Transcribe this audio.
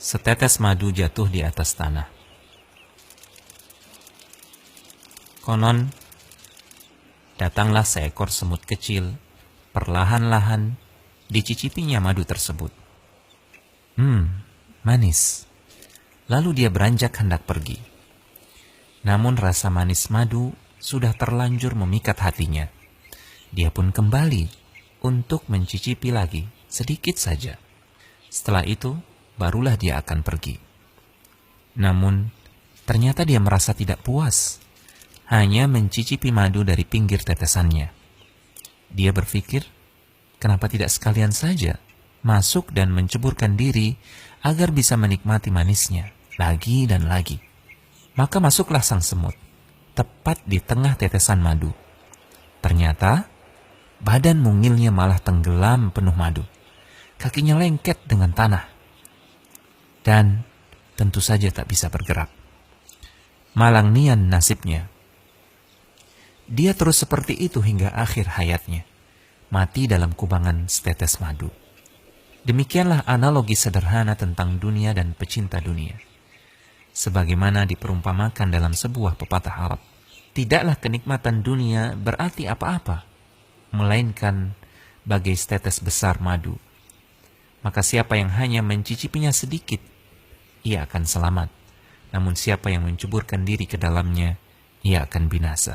Setetes madu jatuh di atas tanah. Konon, datanglah seekor semut kecil, perlahan-lahan dicicipinya madu tersebut. Manis. Lalu dia beranjak hendak pergi. Namun rasa manis madu sudah terlanjur memikat hatinya. Dia pun kembali untuk mencicipi lagi, sedikit saja. Setelah itu, barulah dia akan pergi. Namun, ternyata dia merasa tidak puas, hanya mencicipi madu dari pinggir tetesannya. Dia berpikir, kenapa tidak sekalian saja masuk dan menceburkan diri agar bisa menikmati manisnya lagi dan lagi. Maka masuklah sang semut, tepat di tengah tetesan madu. Ternyata, badan mungilnya malah tenggelam penuh madu. Kakinya lengket dengan tanah. Dan tentu saja tak bisa bergerak. Malang nian nasibnya. Dia terus seperti itu hingga akhir hayatnya, mati dalam kubangan setetes madu. Demikianlah analogi sederhana tentang dunia dan pecinta dunia. Sebagaimana diperumpamakan dalam sebuah pepatah Arab, tidaklah kenikmatan dunia berarti apa-apa, melainkan bagai setetes besar madu. Maka siapa yang hanya mencicipinya sedikit, ia akan selamat. Namun siapa yang menceburkan diri ke dalamnya, ia akan binasa.